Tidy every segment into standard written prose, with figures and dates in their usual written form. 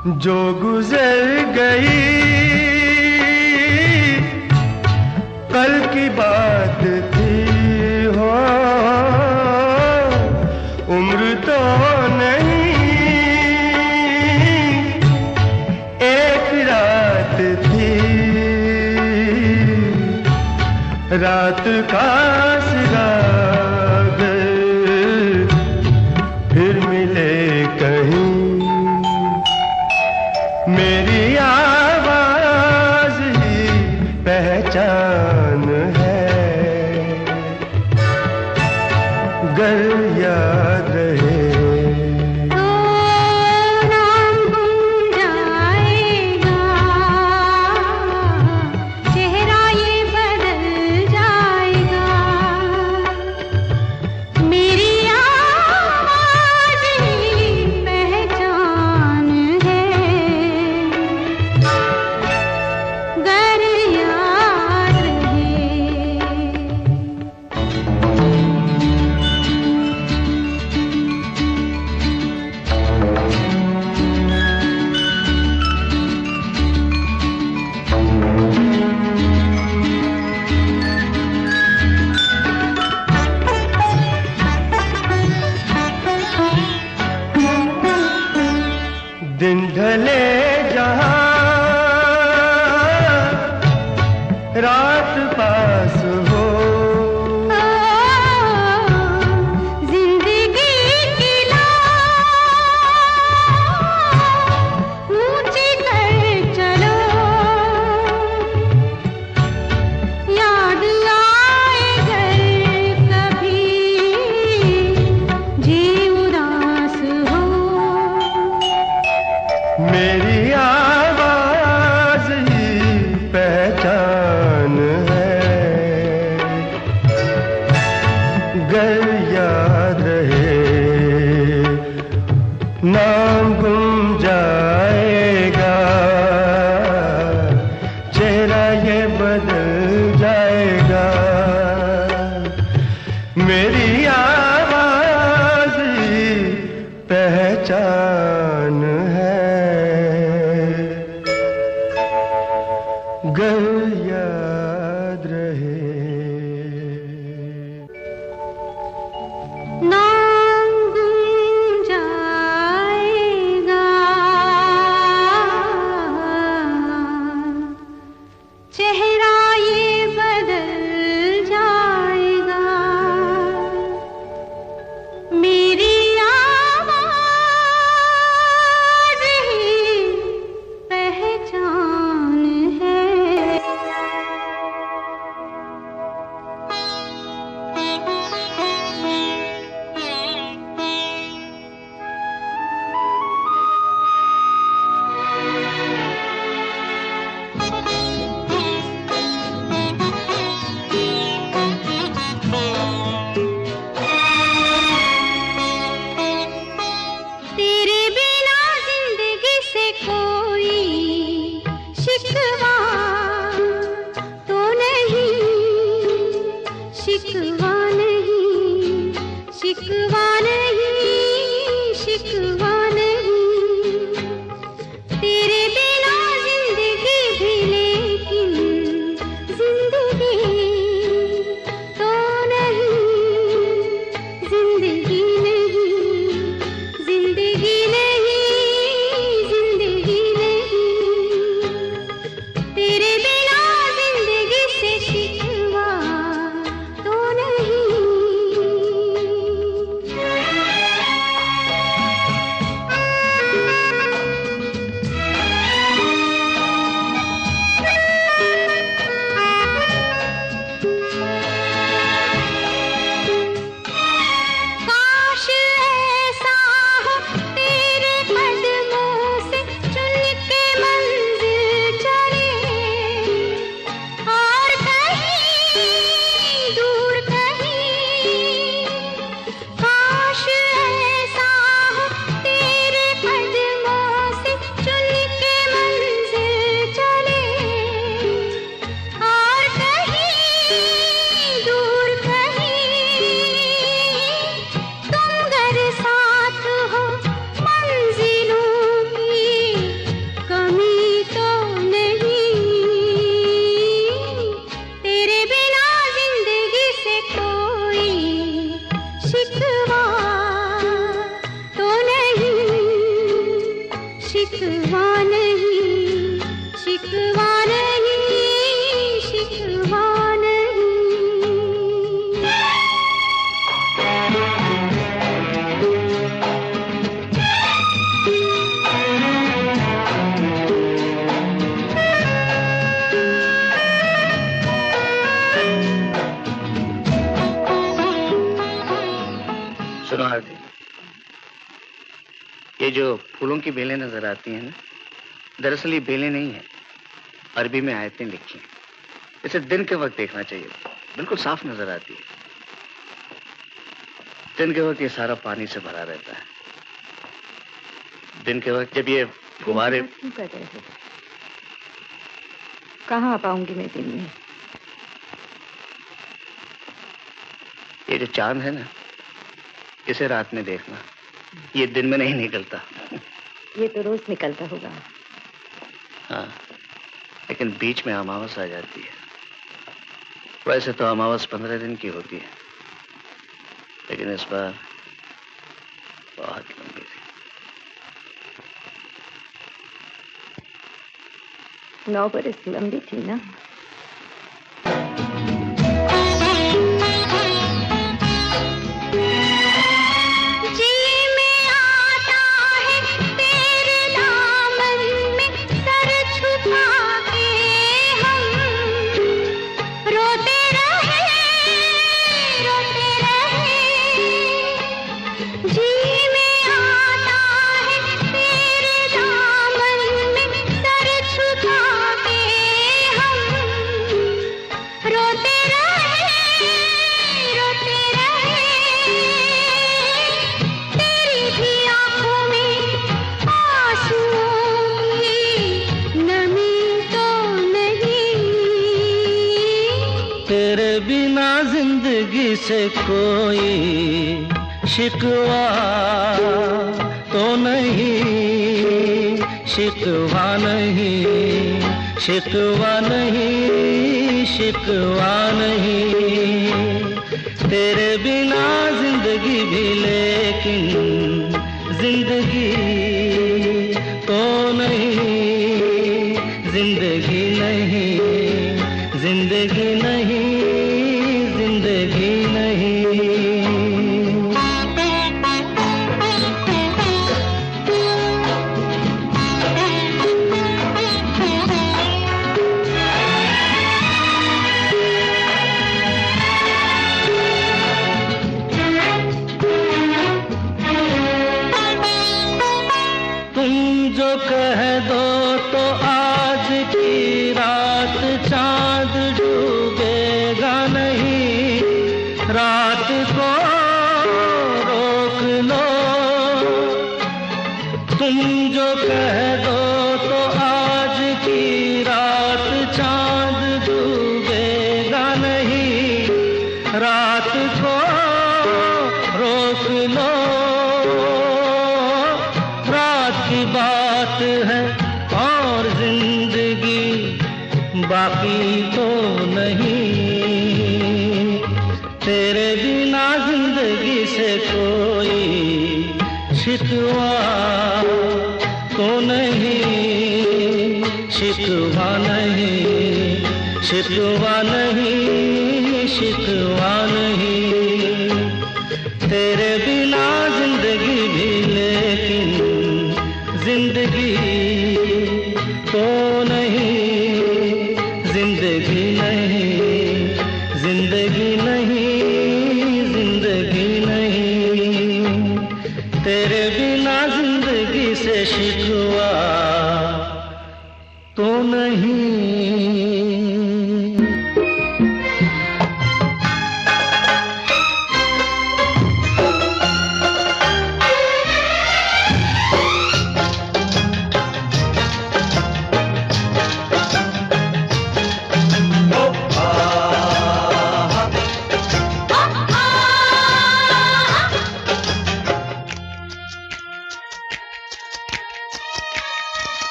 जो गुजर गई कल की बात थी हो, उम्र तो नहीं एक रात थी, रात का सिरा फिर मिले कहीं। मेरी आवाज ही पहचान है, गर याद रहे तो नाम गुम जाएगा, चेहरा ये बदल जाएगा। मेरी आवाज ही पहचान है, गर याद रहे। दिन ढले जहां रात पास हो, जिंदगी की ऊंची कर चलो, याद आए घर कभी जी उदास हो। मेरी आवाज ही पहचान है, गर याद रहे। नाम गुम जाएगा, चेहरा ये बदल जाएगा। मेरी आवाज ही पहचान है, गर याद रहे। नाम गुम जाएगा, चेहरा ये बदल जाएगा। मेरी आवाज ही पहचान है। शिकवा नहीं, शिकवा नहीं, शिकवा नहीं। सुनो आरती, ये जो फूलों की बेलें नजर आती हैं ना, दरअसल ये बेलें नहीं है, अरबी में आयतें लिखी हैं। इसे दिन के वक्त देखना चाहिए, बिल्कुल साफ नजर आती है। दिन के वक्त ये सारा पानी से भरा रहता है। दिन के वक्त जब ये फुहारे कर रहे हो, कहाँ आ पाऊंगी मैं दिन में? ये जो चांद है ना, इसे रात में देखना, ये दिन में नहीं निकलता। ये तो रोज निकलता होगा। हाँ, लेकिन बीच में अमावस आ जाती है। वैसे तो अमावस 15 दिन की होती है, लेकिन इस बार बहुत लंबी थी। 9 बरस लंबी थी ना। से कोई शिकवा तो नहीं, शिकवा नहीं, शिकवा नहीं, शिकवा नहीं। तेरे बिना जिंदगी भी लेकिन जिंदगी तो नहीं, जिंदगी नहीं, जिंदगी नहीं, जिंदगी नहीं। तुम जो कह दो तो आज की रात चांद डूबेगा नहीं, रात को रोक लो। तुम जो कह दो तो आज की रात चांद डूबेगा नहीं, रात को रोक लो। रात की बात है और जिंदगी बाकी तो नहीं। तेरे बिना जिंदगी से कोई शिकवा तो नहीं, शिकवा नहीं, शिकवा नहीं, शिकवा नहीं। तेरे बिना जिंदगी भी लेकिन जिंदगी तो नहीं, जिंदगी नहीं, जिंदगी नहीं, जिंदगी नहीं। तेरे बिना जिंदगी से शिकवा तो नहीं।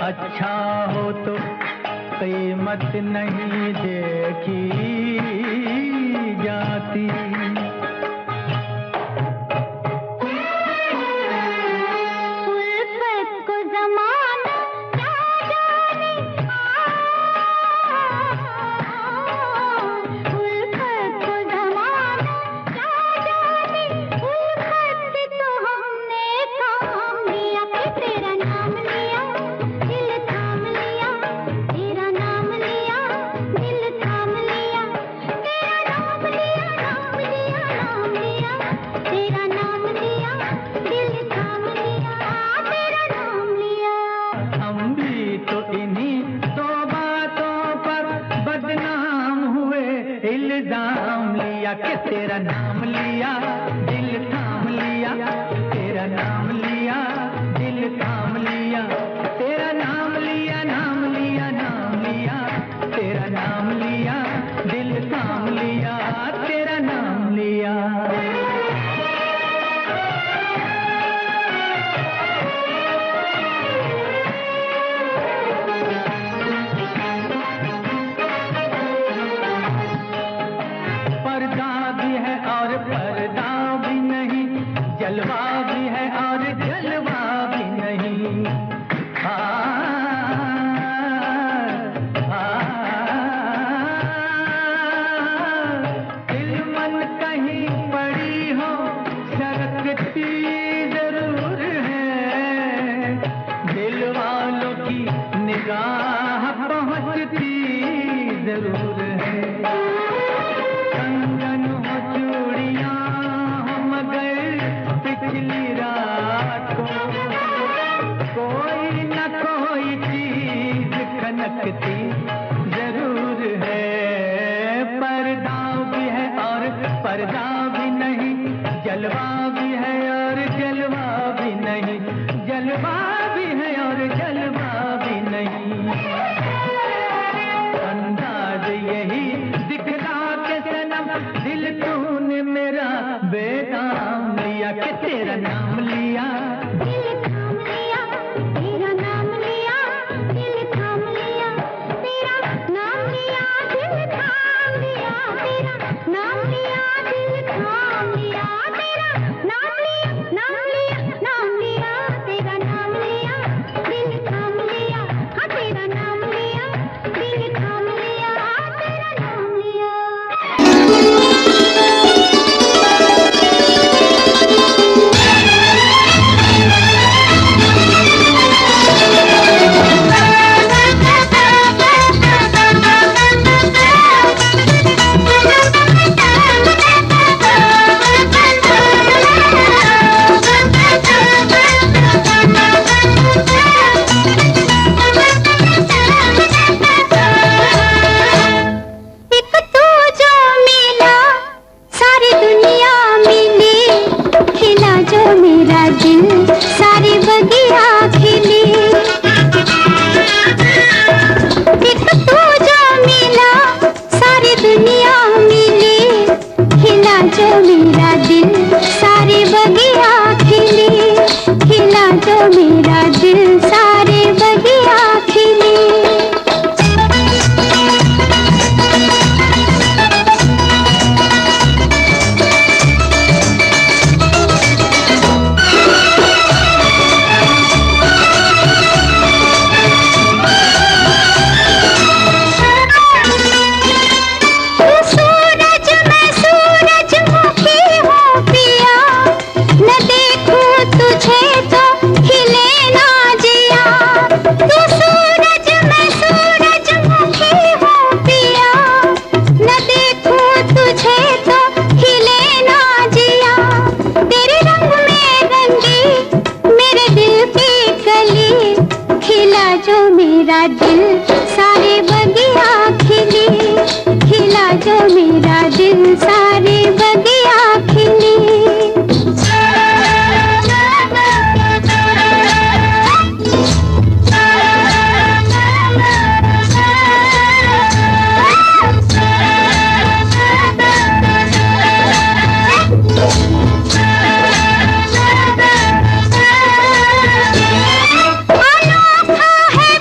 अच्छा हो तो कीमत नहीं देखी जाती। इल्जाम लिया कि तेरा नाम लिया, दिल थाम लिया, तेरा नाम लिया, दिल थाम लिया, तेरा नाम लिया, नाम लिया, नाम लिया, तेरा नाम लिया, दिल थाम लिया, तेरा नाम लिया। पर्दा भी नहीं, जलवा भी है और जलवा भी नहीं। दिल मन कहीं पड़ी हो सरकती जरूर है, दिल वालों की निगाह पहुंचती जरूर है। पिछली रात को कोई न कोई चीज खनकती जरूर है। पर्दा भी है और पर्दा भी नहीं, जलवा भी है और जलवा भी नहीं, जलवा भी है और जलवा भी नहीं। अंदाज यही दिखला के सनम, दिल तूने मेरा बेदाम लिया कि तेरा नाम लिया, दिल थाम लिया, तेरा नाम लिया, दिल थाम लिया, तेरा नाम लिया, दिल थाम लिया, तेरा नाम लिया, दिल थाम लिया, तेरा नाम लिया, नाम लिया, नाम लिया, तेरा नाम लिया, दिल थाम लिया, हाँ तेरा नाम लिया, दिल थाम लिया, तेरा नाम लिया। है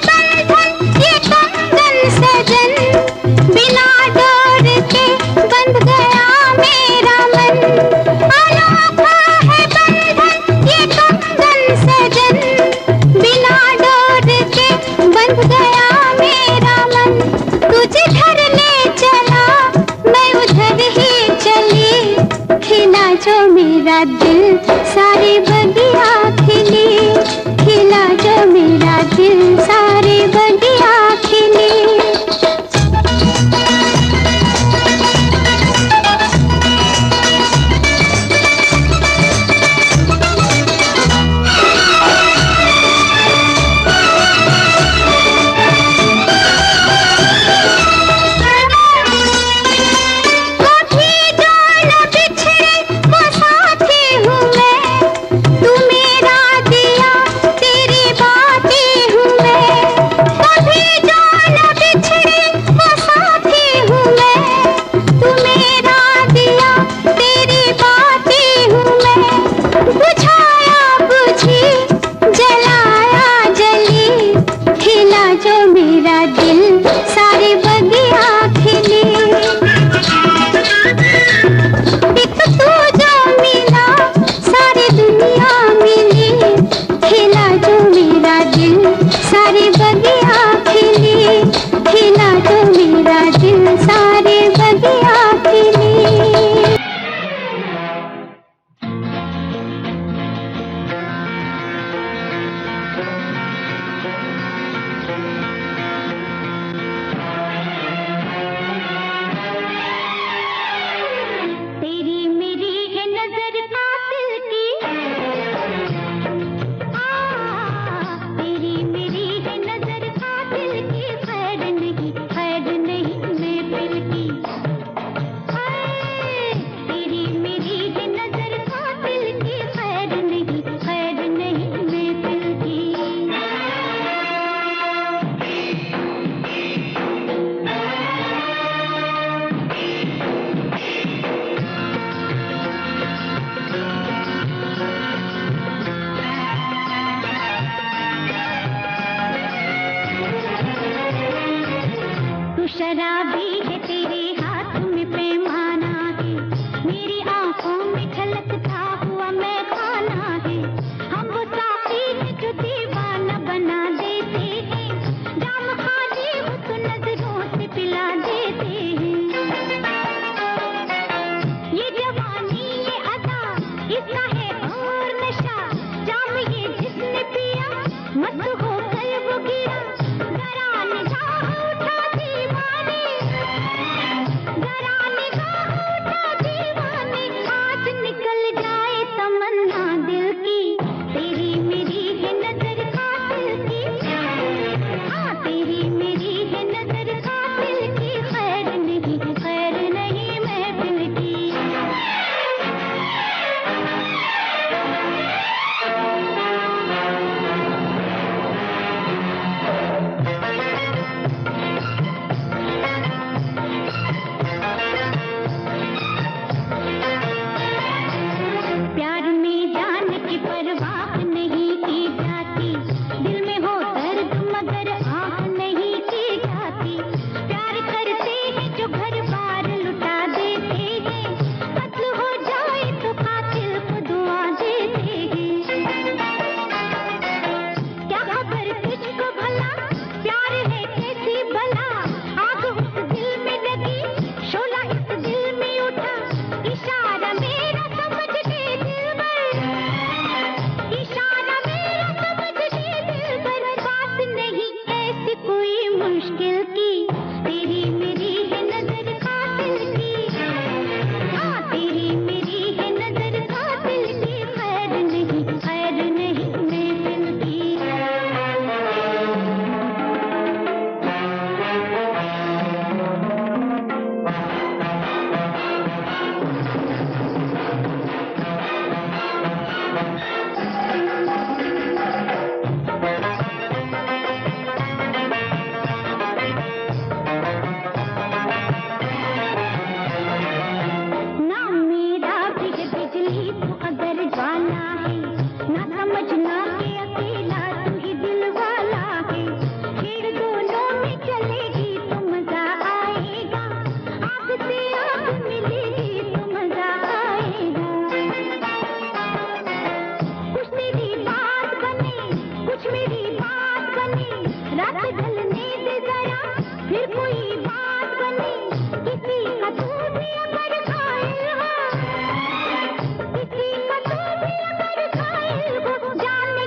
जाने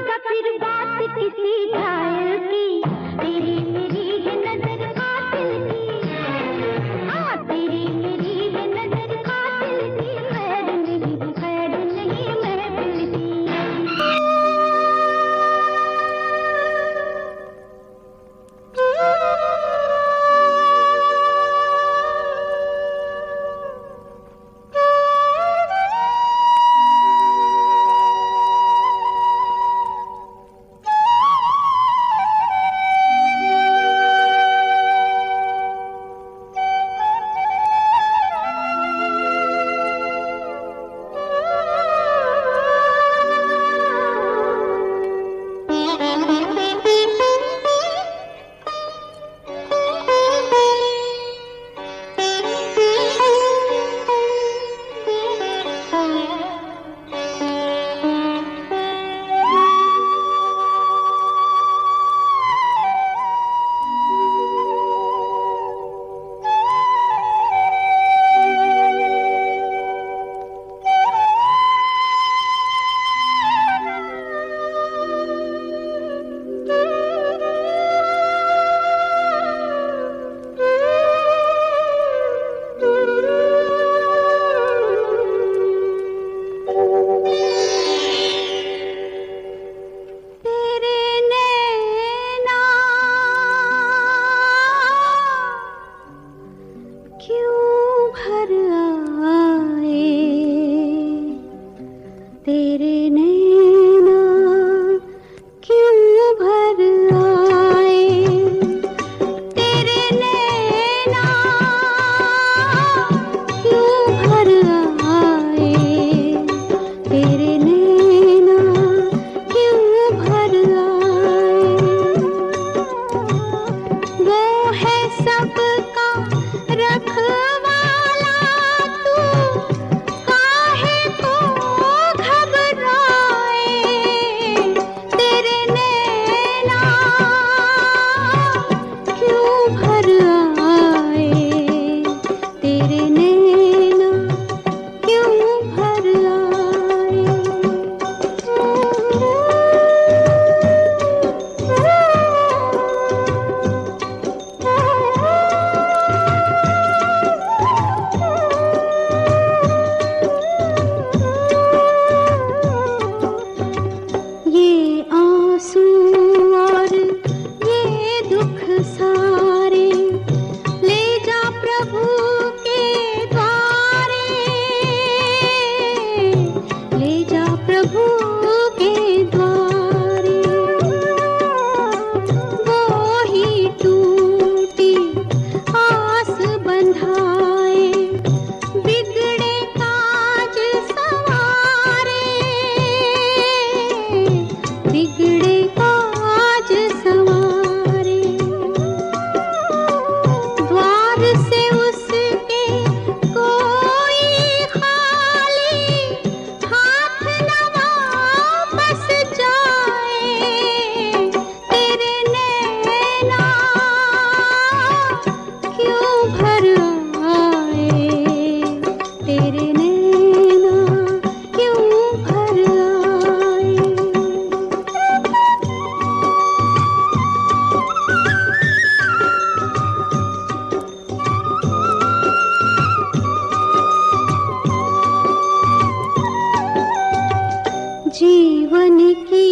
जीवन की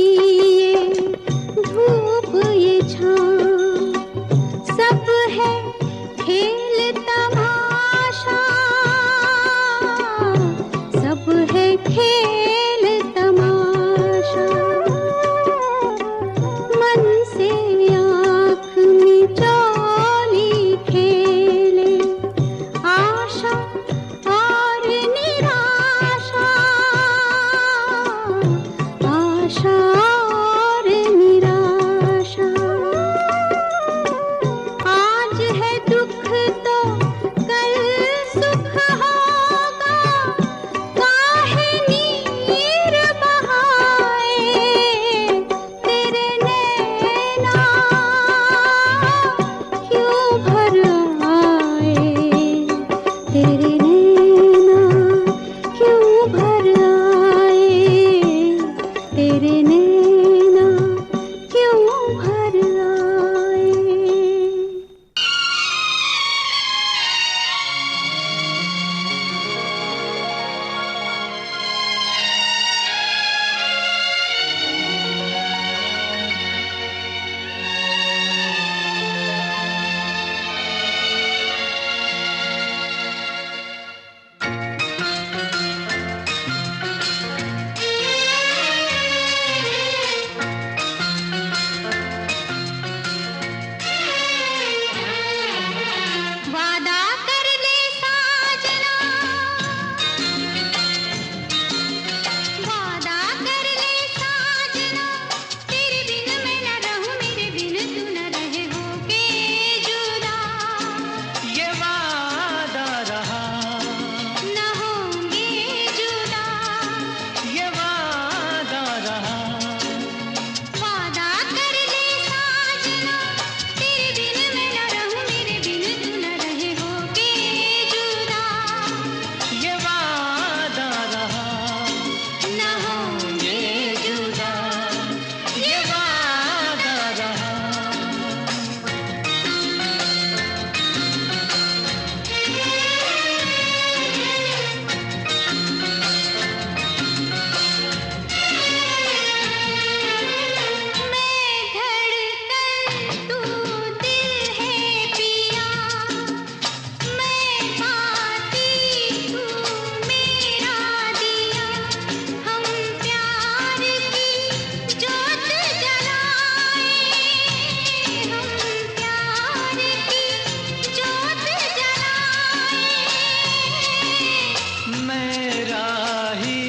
ये धूप ये छाँव सब है खेल तमाशा, सब है खेल तमाशा। मन से आँख मिचौली खेले आशा और निराशा, आशा और निराशा। आज है दुख तो कल सुख होगा, काहे नीर बहाए तेरे नैना क्यों भर आए, तेरे नैना क्यों भर आए, तेरे नैना क्यों भर आए। वादा कर ले साजना, वादा कर ले साजना, तेरे बिन मैं न रहूं, मेरे बिन तू न रहे होके जुदा। ये वादा रहा, न होंगे जुदा, ये वादा रहा, वादा कर ले साजना, तेरे बिन मैं न रहूं, मेरे बिन तू न रहे होके जुदा। ये वादा रहा, न होंगे जुदा, ये वादा रहा। मैं धड़कन तू दिल है पिया, मैं बाती तू मेरा दिया। हम प्यार की जोत जलाए, हम प्यार की जोत जलाए। मेरा ही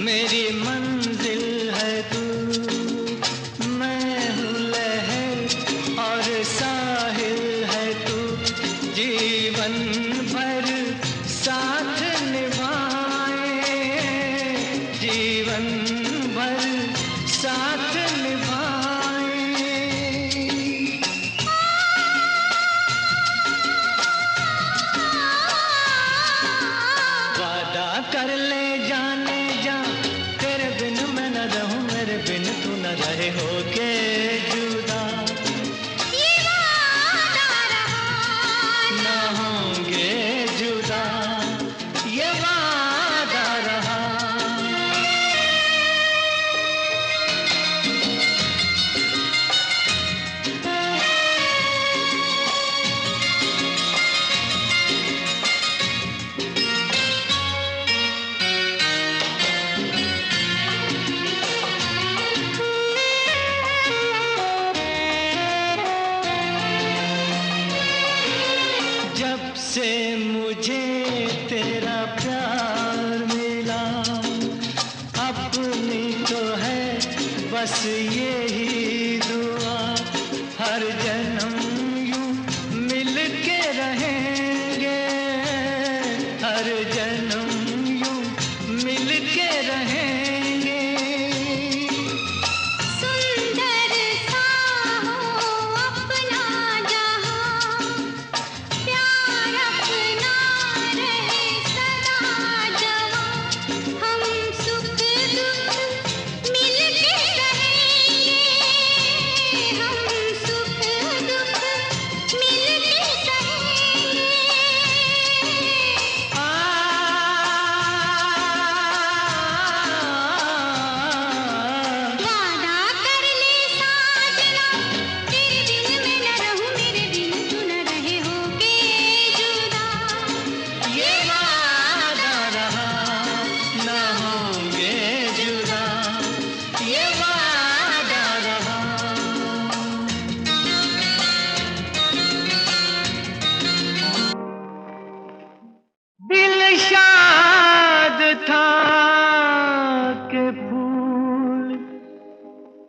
मेरी मंजिल है तू, मैं हूँ लहर और साहिल है तू। जीवन भर साथ निभाए, जीवन भर साथ निभाए। वादा कर ले जाने जा, तेरे बिन मैं न रहूं, मेरे बिन तू न रहे होके जुदा। ये वादा रहा, न होंगे जुदा, ये वादा रहा। जब से मुझे तेरा प्यार मिला, अपनी तो है बस यही दुआ। हर जन्म यूं मिल के रहेंगे, हर जन्म यूं मिल के रहेंगे। सुंदर सा हो अपना जहां, प्यार अपना रहे सदा जवां। हम सुख दुख मिल के रहेंगे, हम सुख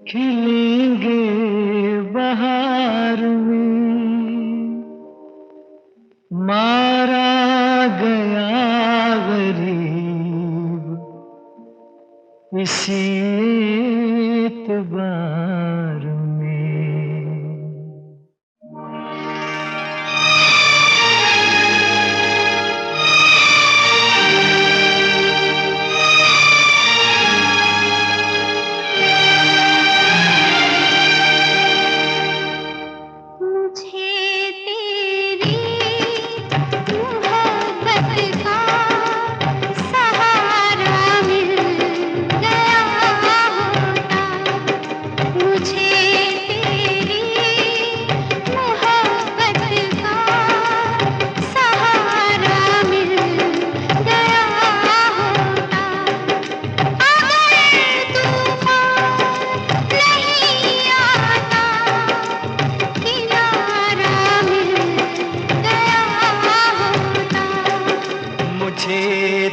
खिलेंगे बहार में, मारा गया गरीब इसी एतबार में।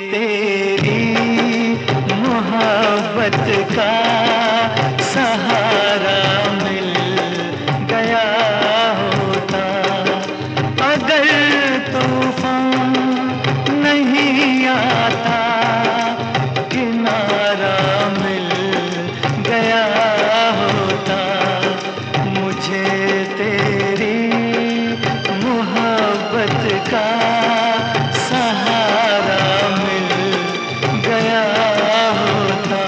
तेरी मोहब्बत का सहारा मिल गया होता, अगर तूफान नहीं आता किनारा मिल गया होता। मुझे तेरी मोहब्बत का सहारा मिल गया होता।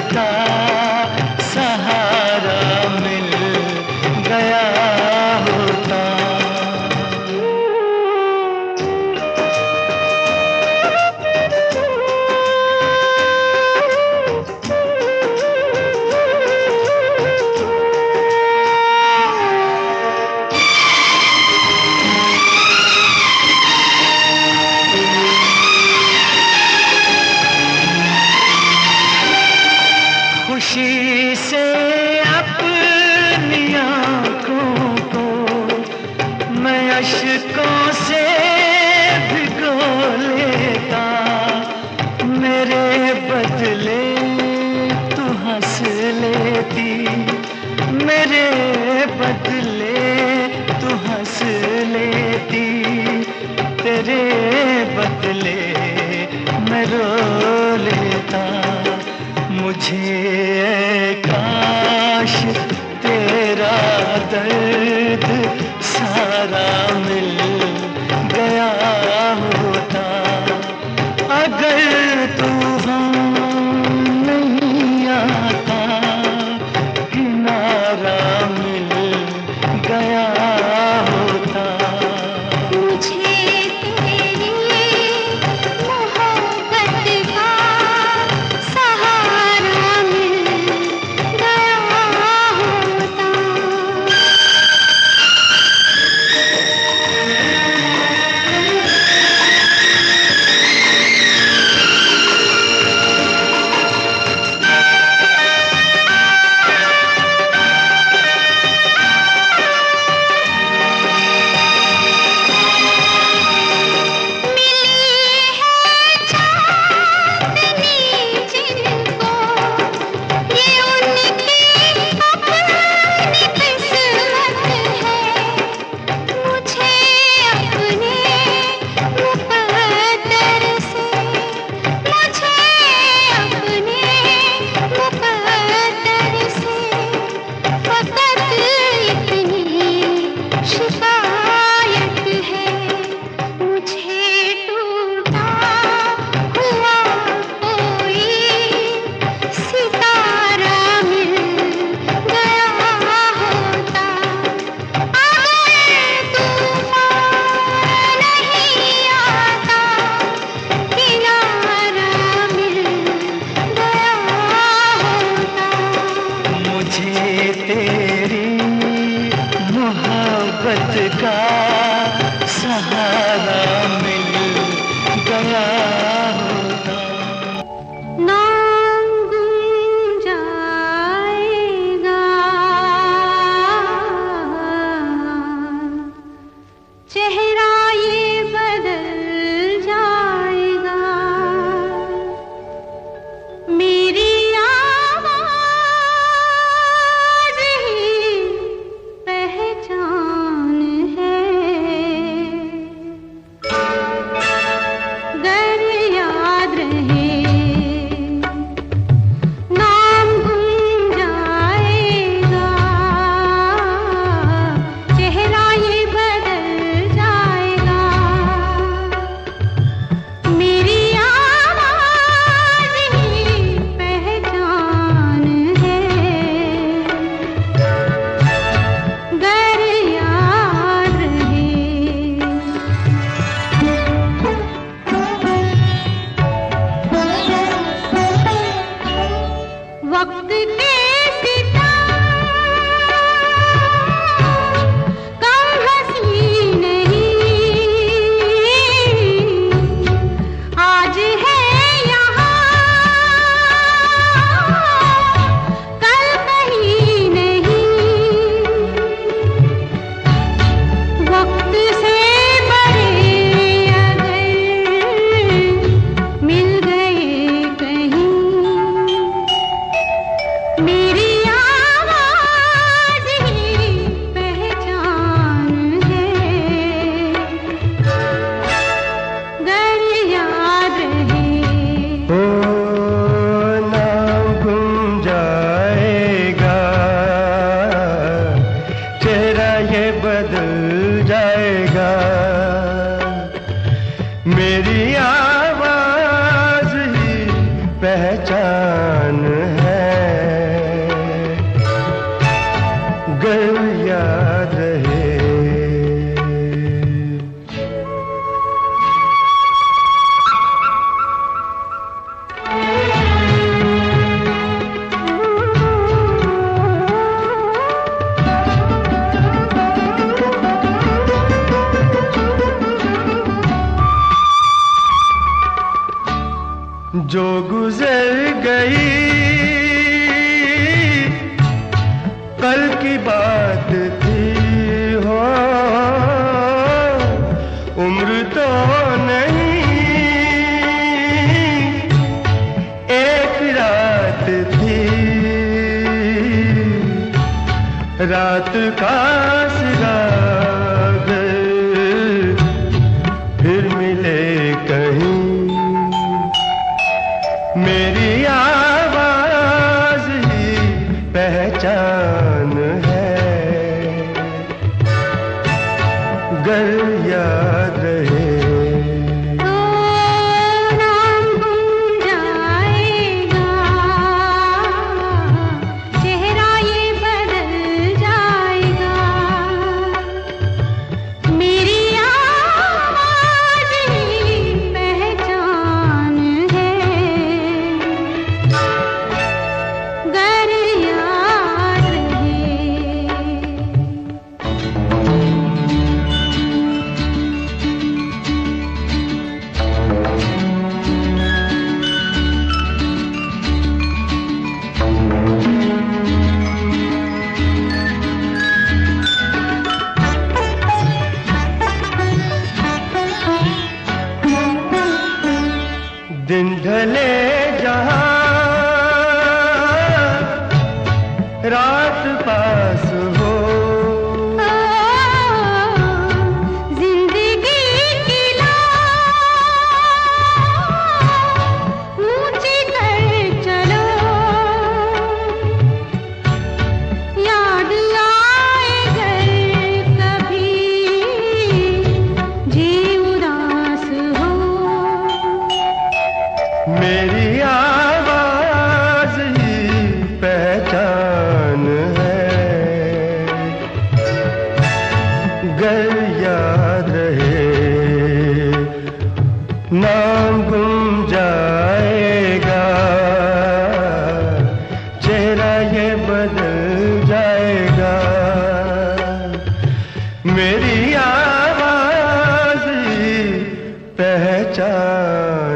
का सहारा मिल गया होता। खुशी से अपनी आँखों को मैं अश्कों से भिगो लेता, मेरे बदले तू हंस लेती, मेरे बदले तू हंस लेती, तेरे बदले मैं रो लेता। मुझे काश तेरा दर्द सारा मिल गया होता, अगर तूफान नहीं आता किनारा मिल गया होता। सहारा होता। नाम गुम जाएगा, चेहरा ये बदल जाएगा, मेरी आवाज़ ही पहचान है। गर याद रहे नाम गुम जाएगा, चेहरा ये बदल जाएगा, मेरी आवाज़ ही पहचान है। गर याद रहे वक्त के सितारे कम हंसी नहीं, आज है यहाँ कल कहीं नहीं, वक्त से बड़े अगर मिल गए कहीं, मेरी आवाज़ ही पहचान है। गर याद रहे ओ नाम गुम जाएगा, चेहरा ये बदल जाएगा, मेरी आवाज ही पहचान है। गर याद रहे जो गुजर गई कल की बात थी हो, उम्र तो नहीं एक रात थी, रात का सिरागर फिर मिले कहीं, मेरी आवाज ही पहचान है। गर याद रहे नाम गुम जाएगा, चेहरा ये बदल जाएगा, मेरी आवाज़ ही पहचान है। गर याद रहे दिन ढले जहां रात पास हो, जिंदगी की लाज ऊंची कर चलो, याद आए घर कभी जी उदास हो, मेरी आवाज ही पहचान है। गर याद रहे नाम गुम जाएगा, चेहरा ये बदल जाएगा, मेरी आवाज ही पहचान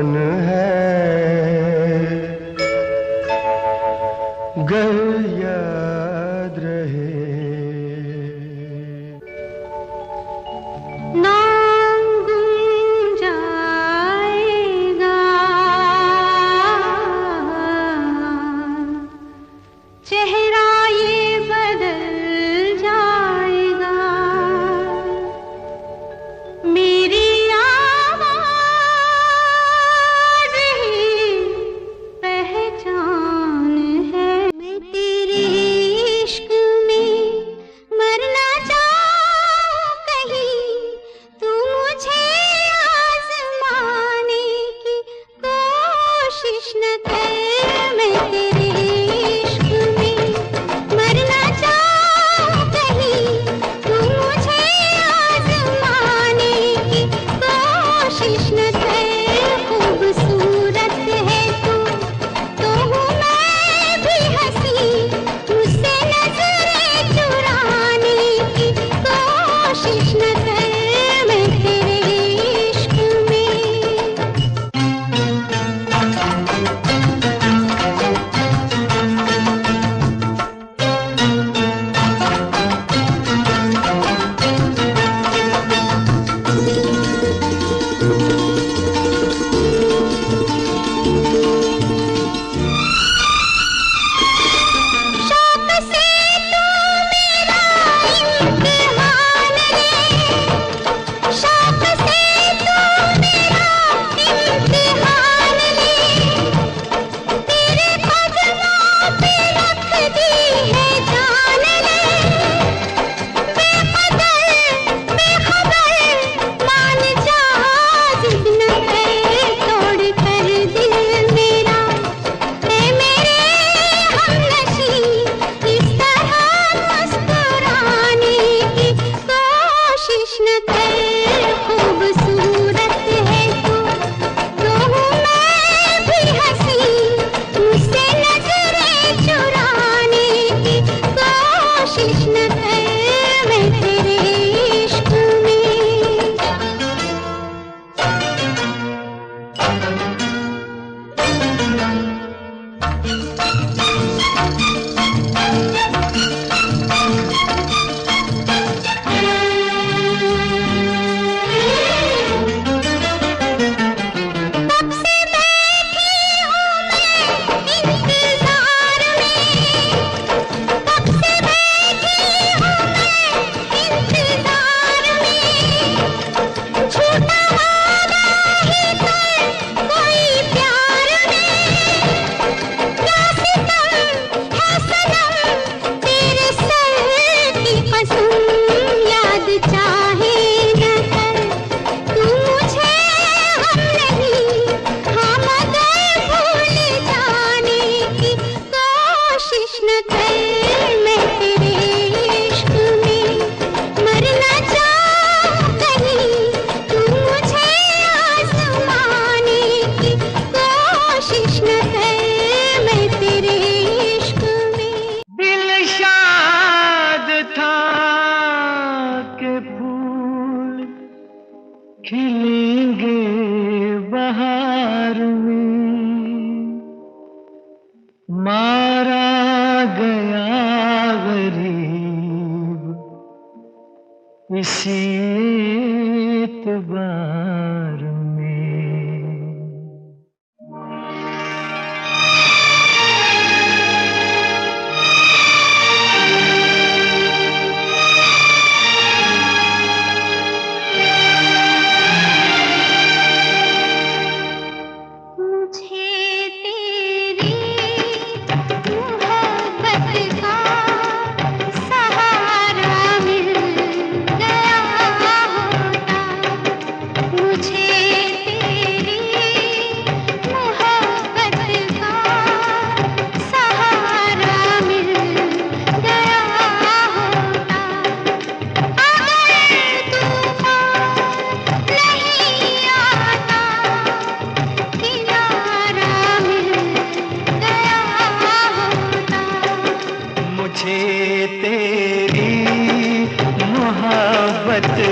खिलेंगे बहार में, मारा गया गरीब इसी एतबार में।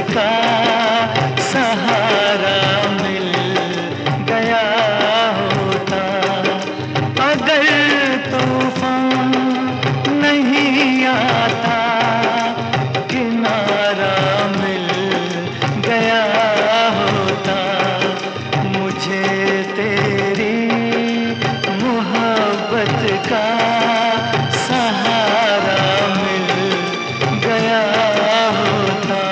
का सहारा मिल गया होता, अगर तूफान नहीं आता, किनारा मिल गया होता, मुझे तेरी मोहब्बत का सहारा मिल गया होता।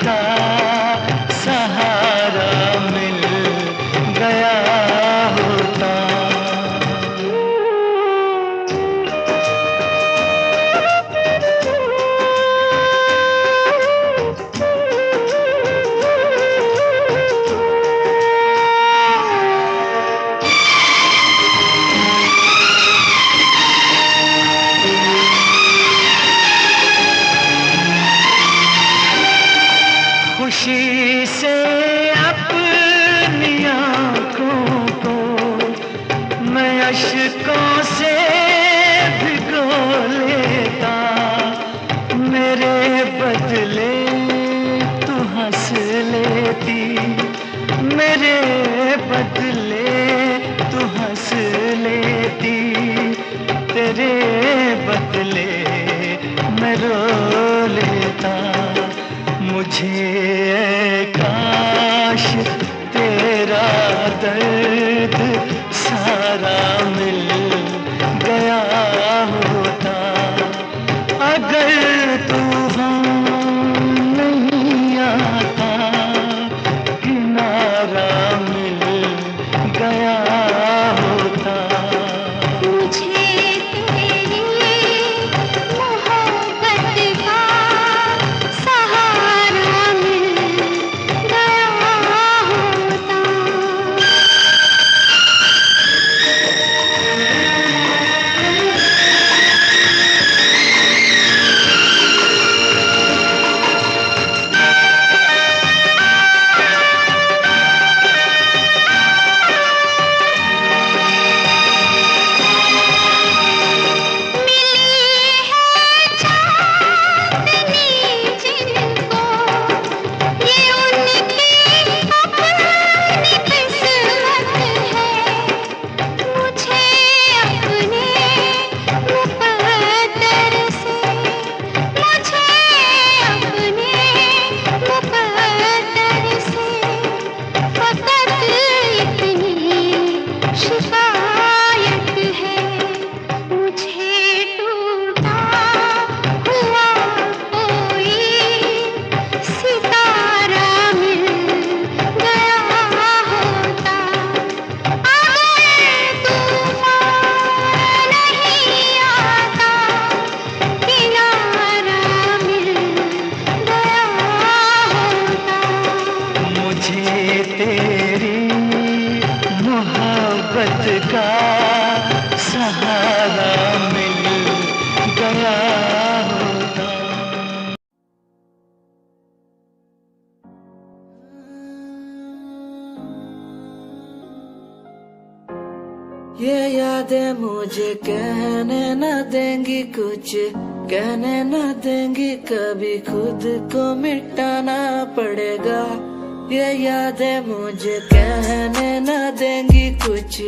का सहारा मिल गया होता। खुशी से अपनी आँखों को मैं अश्कों से भिगो लेता, मेरे बदले मुझे काश तेरा दर्द सारा मिल गया होता, अगर तूफान नहीं आता किनारा मिल गया होता। मुझे तेरी मोहब्बत का सहारा मिल गया होता। का सहारा मिल गया होता। ये यादें मुझे कहने न देंगी कुछ, कहने न देंगी कभी, खुद को मिटाना पड़ेगा। ये यादें मुझे कहने न देंगी कुछ,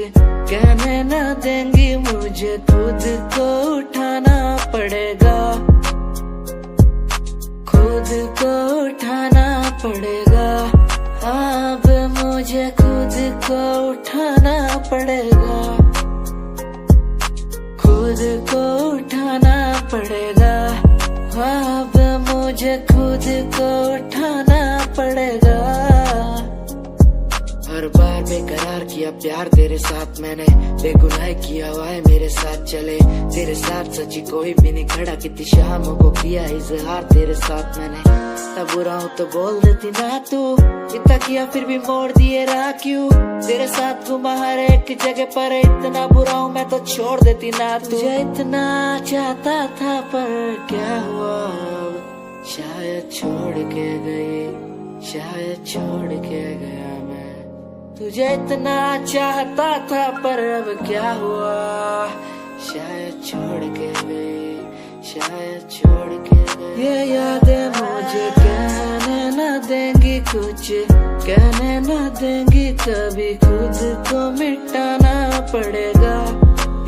कहने न देंगी मुझे, खुद को उठाना पड़ेगा, खुद को उठाना पड़ेगा। अब मुझे खुद को उठाना पड़ेगा, खुद को उठाना पड़ेगा। अब मुझे खुद को उठाना पड़ेगा। हर बार बेकरार किया प्यार तेरे साथ मैंने, बेगुनाह किया हुआ है मेरे साथ चले, तेरे साथ सच्ची कोई भी नहीं खड़ा, कितनी शामों को किया इजहार तेरे साथ मैंने। तब बुरा हूँ तो बोल देती ना तू, इतना किया फिर भी मोड़ दिए राह क्यों, तेरे साथ घुमा हर एक जगह पर, इतना बुरा हूँ मैं तो छोड़ देती ना तू। तुझे इतना चाहता था पर क्या हुआ, शायद छोड़ के गई, शायद छोड़ के गया मैं। तुझे इतना चाहता था पर अब क्या हुआ, शायद छोड़ के गई, शायद छोड़ के गई। ये यादें मुझे कहने न देंगी कुछ, कहने न देंगी कभी, खुद को मिटाना पड़ेगा।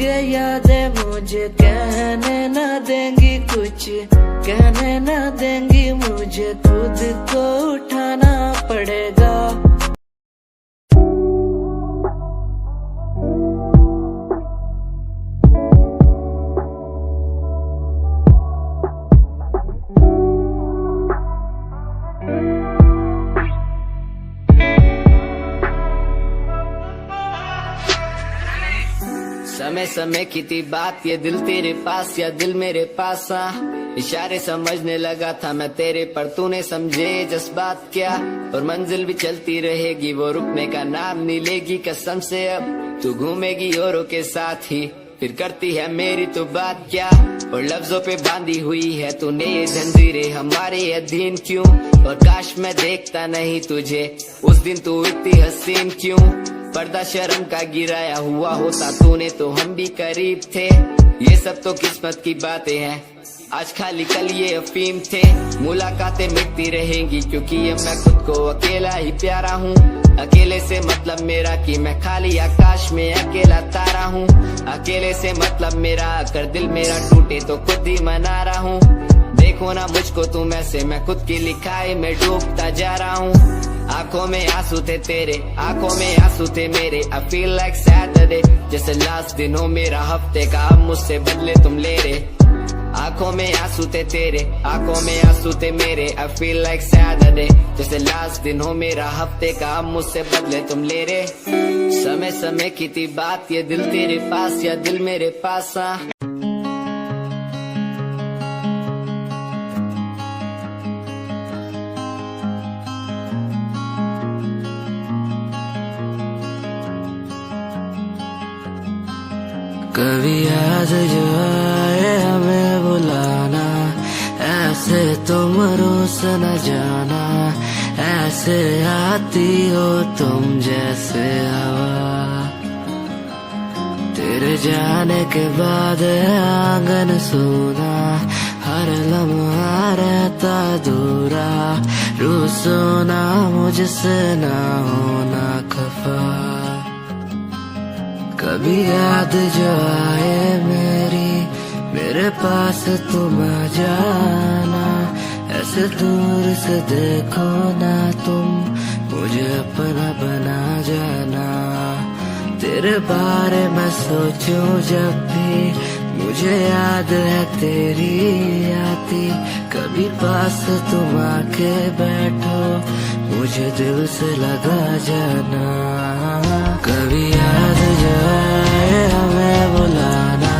ये यादें मुझे कहने न देंगी कुछ, कहने न देंगी मुझे, खुद को उठाना पड़ेगा। समय समय की थी बात, ये दिल तेरे पास या दिल मेरे पास, इशारे समझने लगा था मैं तेरे पर, तूने समझे जज्बात क्या, और मंजिल भी चलती रहेगी, वो रुकने का नाम नहीं लेगी कसम से। अब तू घूमेगी औरों के साथ ही, फिर करती है मेरी तो बात क्या, और लफ्जों पे बांधी हुई है तूने ये जंजीरें हमारे अधीन क्यों, और काश मैं देखता नहीं तुझे उस दिन, तू इतनी हसीन क्यों। पर्दा शर्म का गिराया हुआ होता तूने तो हम भी करीब थे, ये सब तो किस्मत की बातें हैं, आज खाली कल ये अफीम थे। मुलाकातें मिटती रहेंगी क्योंकि ये मैं खुद को अकेला ही प्यारा हूँ, अकेले से मतलब मेरा कि मैं खाली आकाश में अकेला तारा हूँ, अकेले से मतलब मेरा अगर दिल मेरा टूटे तो खुद ही मना रहा हूँ। देखो ना मुझको तुम ऐसे, मैं खुद की लिखाई में डूबता जा रहा हूँ। आंखों में आंसू थे तेरे, आंखों में आंसू थे मेरे। I feel like Saturday, जैसे लास्ट दिन हो मेरा हफ्ते का, अब मुझसे बदले तुम ले रहे। आंखों में आंसू थे तेरे, आंखों में आंसू थे मेरे। I feel like Saturday, जैसे लास्ट दिन हो मेरा हफ्ते का, अब मुझसे बदले तुम ले रहे। समय समय की थी बात, ये दिल तेरे पास या दिल मेरे पास। कभी याद जो आए हमें बुलाना, ऐसे तुम रोस न जाना। ऐसे आती हो तुम जैसे हवा, तेरे जाने के बाद आंगन सूना। हर लम्हा रहता दूरा, रूसो ना मुझसे ना होना खफा। कभी याद जो आए मेरे पास तुम आ जाना। ऐसे दूर से देखो ना तुम, मुझे अपना बना जाना। तेरे बारे में सोचूं जब भी, मुझे याद है तेरी आती। कभी पास तुम आके बैठो, मुझे दिल से लगा जाना। कभी याद जो आए हमें बुलाना,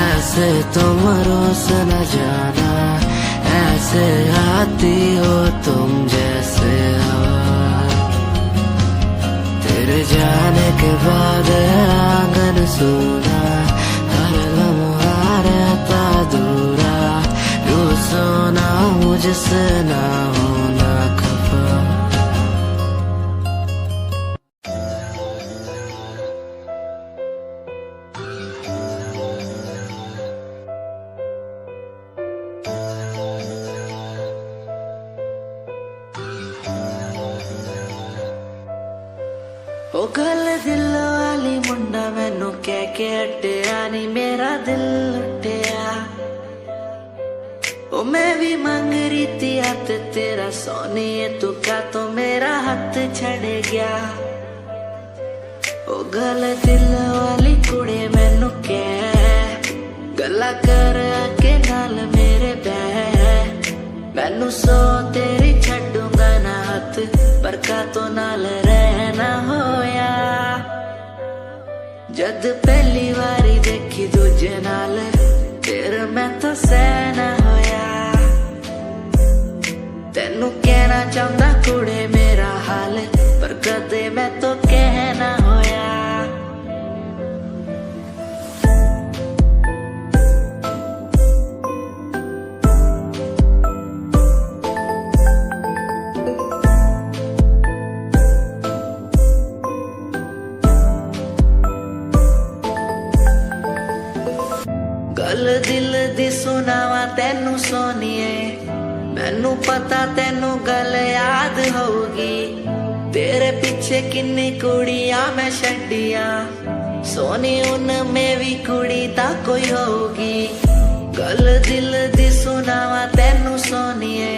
ऐसे तुम रोस न जाना। ऐसे आती हो तुम जैसे हवा, तेरे जाने के बाद आंगन सूना। हर लम्हा रहता दूरा, रूसो ना मुझसे ना होना खफा। ओ गल दिल वाली मुंडा मैनू कह के हटिया नी, मेरा दिल लुटिया। ओ मैं भी मंग रही थी हाथ तेरा सोनिए, तू क्या तो मेरा हाथ छड़ गया। ओ गल दिल वाली कुड़े मैनू कह, गल्ला कर के नाल मेरे बह। मैनू सो तेरी छड्डूंगा ना हाथ, पर का तो नाल रहना होया। जद पहली बारी देखी दूजे नाल, फिर मैं तो सहना होया। तेनू कहना चाहता कुड़े मेरा हाल, पर कदे मैं तो कहना होया। गल दिल दी सुनावा तेनू सोनिए, मैनू पता तेनू गल याद होगी। तेरे पीछे किन्नी कुड़ियां मैं छड्डियां, सोनी उनमें भी कुड़ी ता कोई होगी। गल दिल दी सुनावा तेनू सोनिए।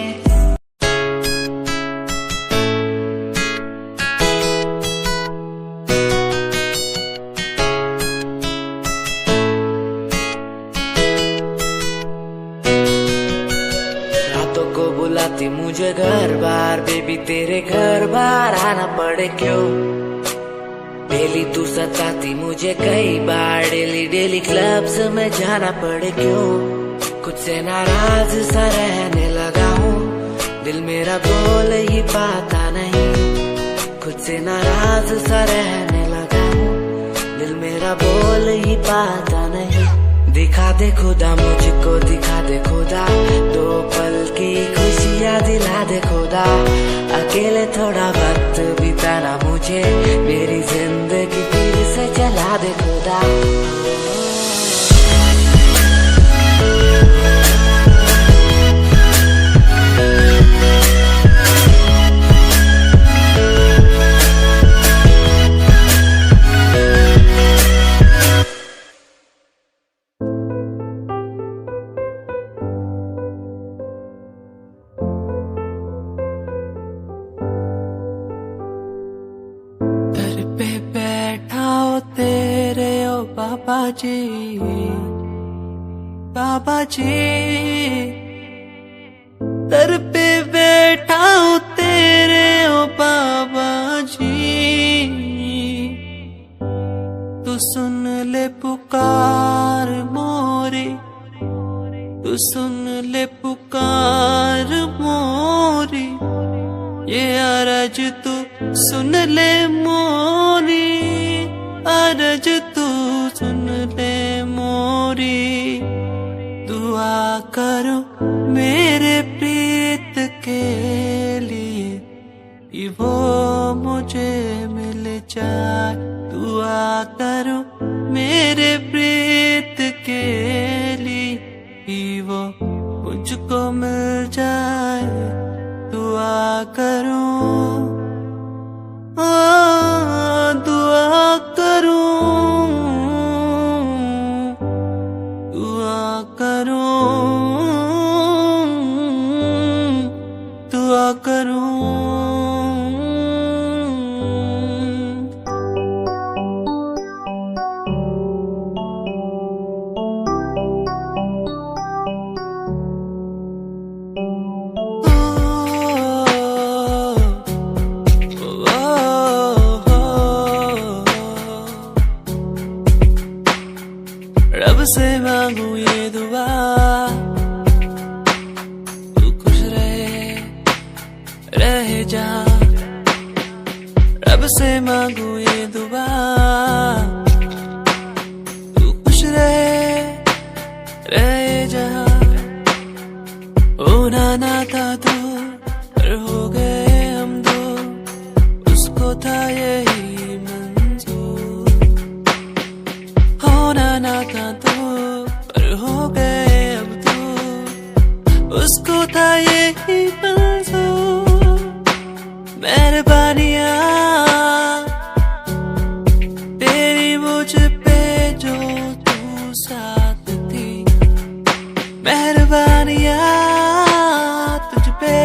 बुलाती मुझे घर बार, बेबी तेरे घर बार आना पड़े क्यों। डेली तू सताती मुझे कई बार, डेली डेली क्लब्स में जाना पड़े क्यों। खुद से नाराज सा रहने लगा हूँ, दिल मेरा बोल ही पाता नहीं। खुद से नाराज सा रहने लगा हूँ, दिल मेरा बोल ही पाता नहीं। दिखा दे खुदा मुझको, दिखा दे खुदा, दो पल की खुशियाँ दिला दे खुदा। अकेले थोड़ा वक्त बिताना मुझे, मेरी जिंदगी फिर से चला दे खुदा। बाबा जी, बाबा जी दर पे बैठा हूँ तेरे ओ बाबा जी, तू सुन ले पुकार मोरी, तू सुन ले पुकार मोरी, ये अरज तू सुन ले मोरी, अरज तू सुन ले मोरी, दुआ करो मेरे प्रीत के लिए कि वो मुझे मिल जाए, दुआ करो मेरे प्रीत के लिए कि वो मुझको मिल जाए, दुआ करो, दुआ करो, दुआ करो, दुआ करो। रब से मांगू ये दुआ, तू खुश रहे जा, रब से मांगू ये दुआ, तू खुश रहे जा, होना ना था तू पर हो गए हम दो, उसको था यही मंजूर, होना ना था तू पर हो गए अब तू, उसको था यही मंजूर, मेहरबानियाँ तेरी मुझ पे जो तू साथ थी, मेहरबानियाँ तुझ पे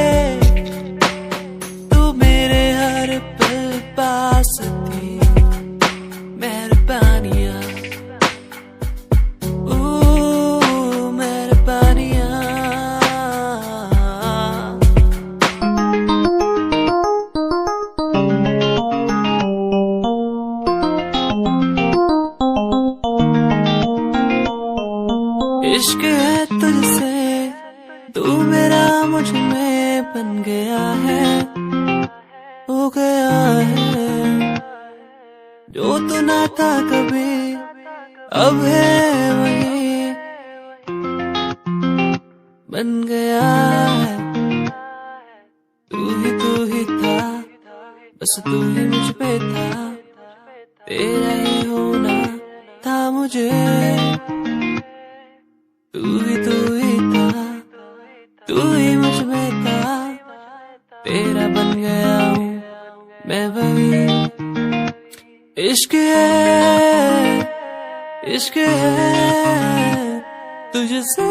तू मेरे हर पल पास थी, मेहरबानियाँ इश्क है तुझसे, तू मेरा मुझ में बन गया है, हो गया है, जो तू ना था कभी अब है वही बन गया है, तू ही था, बस तू ही मुझ पे था, तेरा ही होना था मुझे, तू ही था, तू ही मुझ में था, तेरा बन गया हूँ मैं वही, इश्क है, इश्क है तुझसे,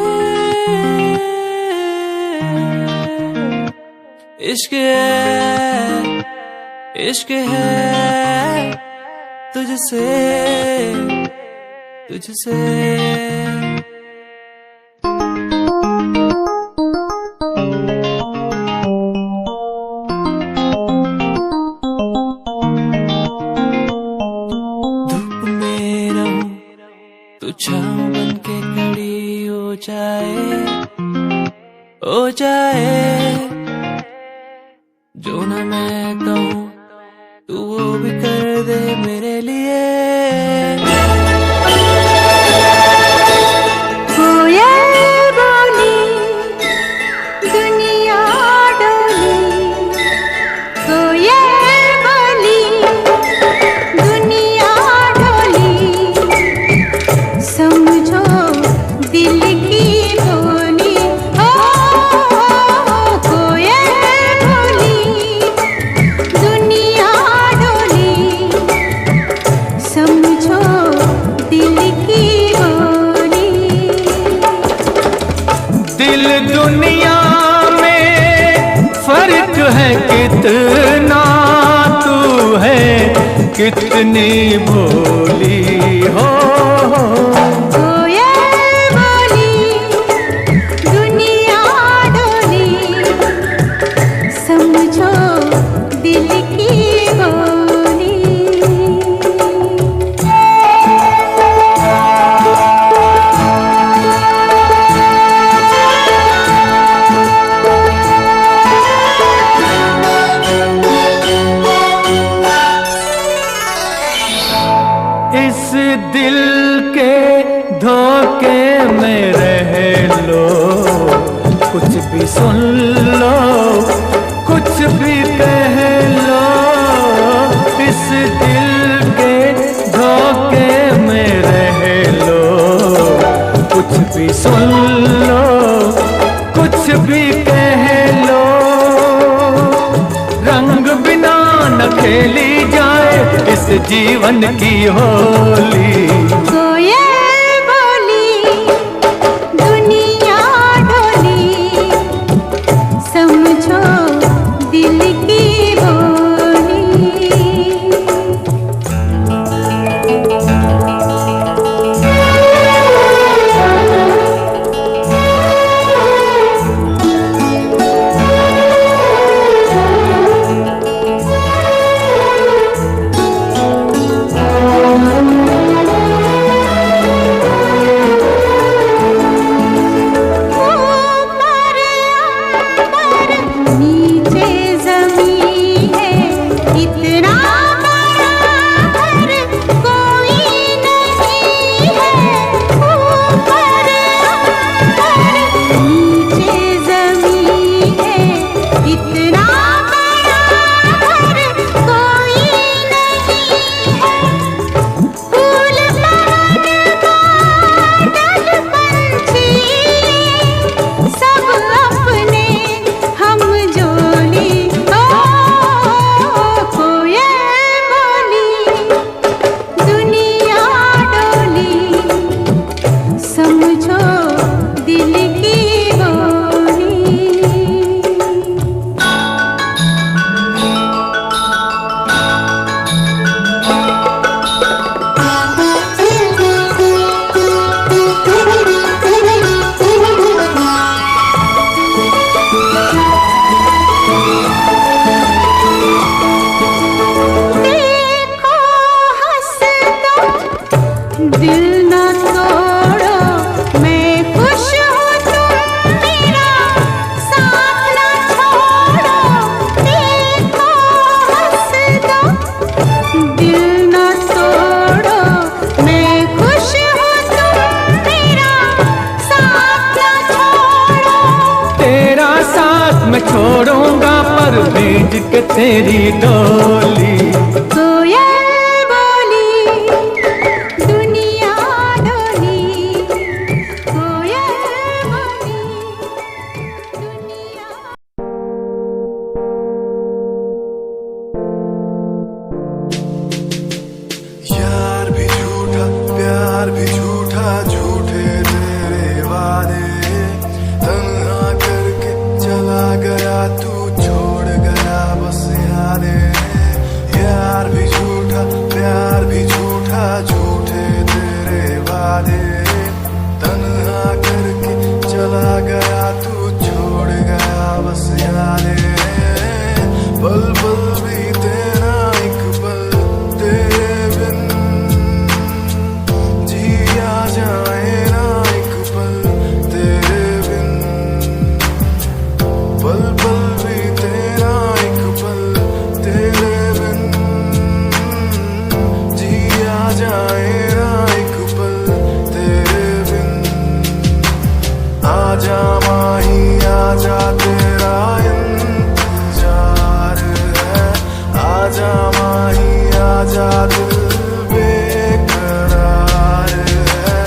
इश्क है, इश्क है तुझसे, तुझसे। छाँव बन के खड़ी हो जाए, जो ना मैं कहूँ तू वो भी कर दे मेरे लिए, कोयल बोली दुनिया डोली, कोयल बोली दुनिया डोली, समझो दिल की बोली, ओ कोयल बोली दुनिया डोली, समझो दिल की बोली। दिल दुनिया में फर्क है कितना, तू है कितनी भोली हो भी सुन लो, कुछ भी कह लो, इस दिल के धोखे में रह लो। कुछ भी सुन लो, कुछ भी कह लो, रंग बिना न खेली जाए इस जीवन की होली। कोयल बोली दुनिया डोली, समझो दिल की बोली। छोड़ूंगा पर भेज के तेरी डोली। कोयल बोली दुनिया डोली, कोयल बोली दुनिया। यार भी झूठा, प्यार भी झूठा, झूठे तेरे वादे, तन्हा करके चला गया तू, छोड़ गया बस यादें। यार भी झूठा, प्यार भी झूठा, झूठे तेरे वादे, तन्हा करके चला गया तू, छोड़ गया बस यादें। पल पल बीते ना एक पल तेरे बिन, जिया जाए ना एक पल तेरे बिन। पल पल बीते ना एक पल तेरे बिन, जिया जाए ना एक पल तेरे बिन। आजा माही आजा तेरा इंतजार है, आजा माही आजा दिल बेकरार है।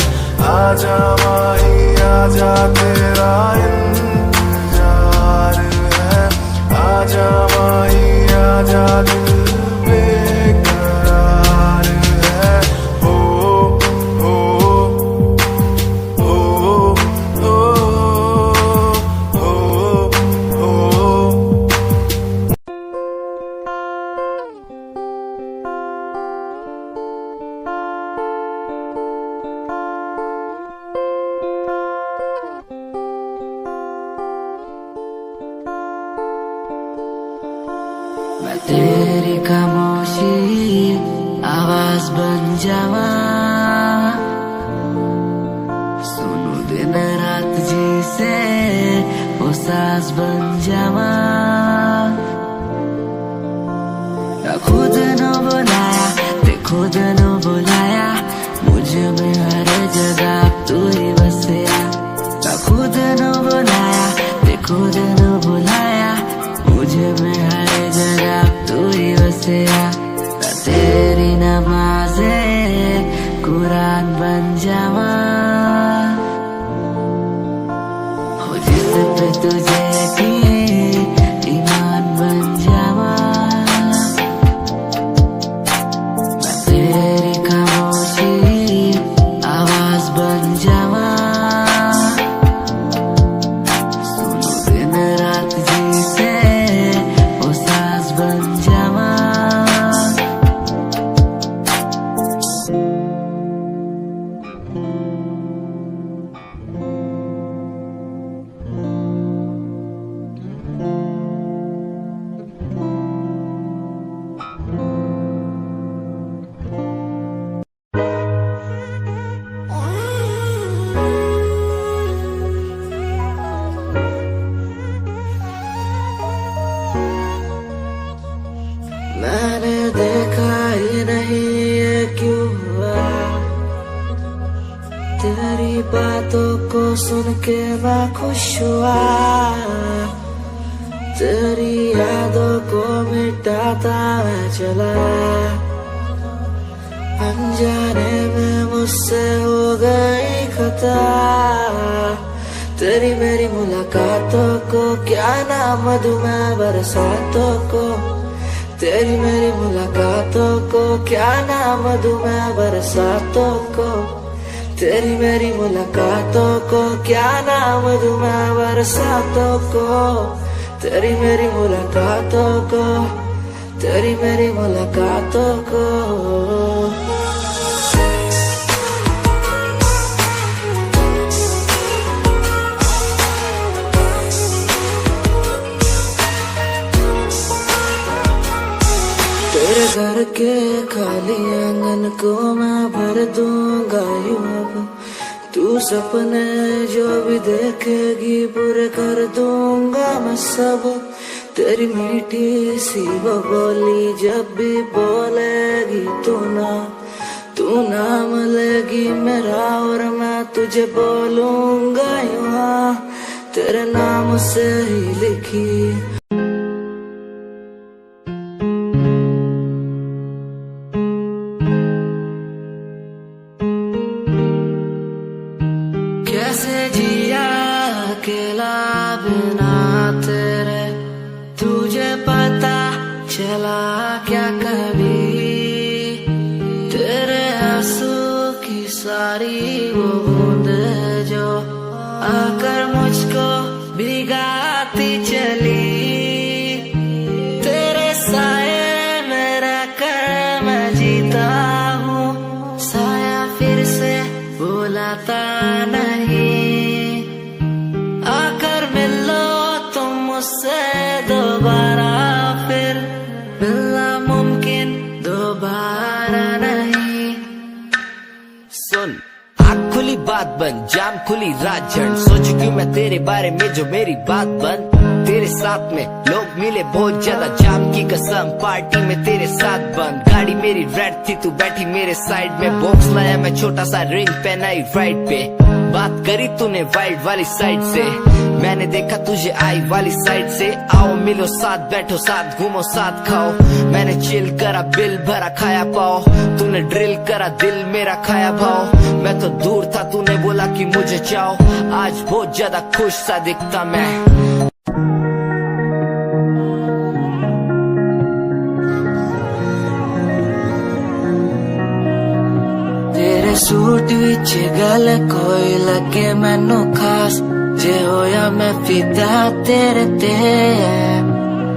आजा माही आजा तेरा इंतजार है, आजा माही आजा दिल बेकरार है। हो हो हो हो हो हो। मैं तेरी खामोशी आवाज बन जावा, सुनू दिन रात जी से वो सास बन जावा। ना खुद न बुलाया ते खुद न बुलाया, मुझे में हर जगह तू ही बसया। ना खुद न बुलाया ते खुद में हर जगह तू ही बसेगा, मैं तेरी नमाज़े कुरान बन जावा, हो जिस पे तुझे यकीन ईमान बन जावा, मैं तेरी खामोशी आवाज बन जावा, सुनो दिन रात जीते वो साज बन जावा। मैंने देखा ही नहीं ये क्यों हुआ, तेरी बातों को सुन के मैं खुश हुआ, तेरी यादों को मिटाता मैं चला, अनजाने में मुझसे हो गई खता, तेरी मेरी मुलाकातों को क्या नाम दूं मैं बरसातों को, तेरी मेरी मुलाकातों को क्या नाम दूं मैं बरसातों को, तेरी मेरी मुलाकातों को क्या नाम दूं मैं बरसातों को, तेरी मेरी मुलाकातों को, तेरी मेरी मुलाकातों को। तेरे घर के खाली आंगन को मैं भर दूंगा यूं अब, तू सपने जो भी देखेगी पूरे कर दूंगा मैं सब, तेरी मीठी सी वो बोली जब भी बोलेगी तू नाम लेगी मेरा और मैं तुझे बोलूंगा यूं, तेरे नाम से ही लिखी कैसे जिया अकेला बिना तेरे, तुझे पता चला क्या कभी, तेरे आंसू की सारी वो बूंद जो आकर मुझको भिगाती चली, तेरे साए में रहकर मैं जीता हूँ, साया फिर से बुलाता आकर मिलो तुम मुझसे दोबारा, फिर मिलना मुमकिन दोबारा नहीं। सुन आँख खुली बात बन, जाम खुली रात जन, सोचू क्यों मैं तेरे बारे में जो मेरी बात बन, तेरे साथ में लोग मिले बहुत ज्यादा, जाम की कसम पार्टी में तेरे साथ बंद, गाड़ी मेरी रेड थी तू बैठी मेरे साइड में, बॉक्स लाया मैं छोटा सा रिंग पहनाई राइट पे, बात करी तूने वाइड वाली साइड से, मैंने देखा तुझे आई वाली साइड से, आओ मिलो साथ बैठो साथ घूमो साथ खाओ, मैंने चिल करा बिल भरा खाया पाओ, तूने ड्रिल करा दिल मेरा खाया भाव, मैं तो दूर था तूने बोला कि मुझे चाहो, आज बहुत ज्यादा खुश सा दिखता मैं। तेरे सूट विच गल कोई लगे मैनू खास, जे होया मैं फिदा तेरे ते,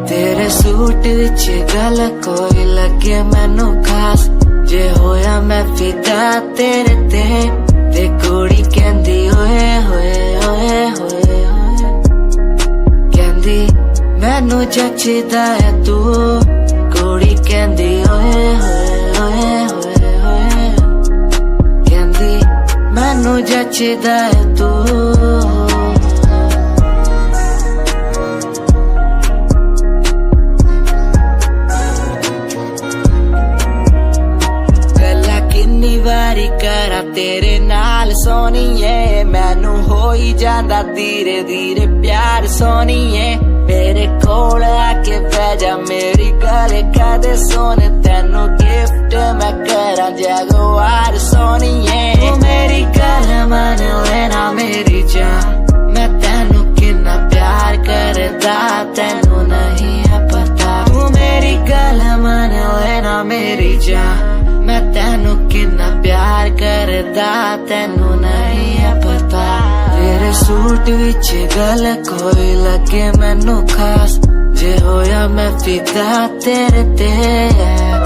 तेरे सूट विच गल कोई लगे मैनू खास, जे होया मैं फिदा तेरे ते कुड़ी कहंदी ओए होए ओए होए होए, कहंदी मैनू जचदा है तू, कुड़ी कहंदी ओए होए ओए होए होए, कहंदी मैनू जचदा है तू। वारी करा तेरे नाल सोनिए, मैनू होई जांदा धीरे धीरे प्यार सोनिए, मेरे कोल आके कहदे सोने तेनू गिफ्ट मैं करा जगवार सोनिए तू मेरी गल मन लेना मेरी जान मैं तेनू कितना प्यार करदा तेनू नहीं है पता तू मेरी गल मन लेना मेरी जान मैं तेनू कितना प्यार करदा तेनू नहीं है पता तेरे सूट विच गल कोई लगे मैनू खास जे होया मैं फिदा तेरे ते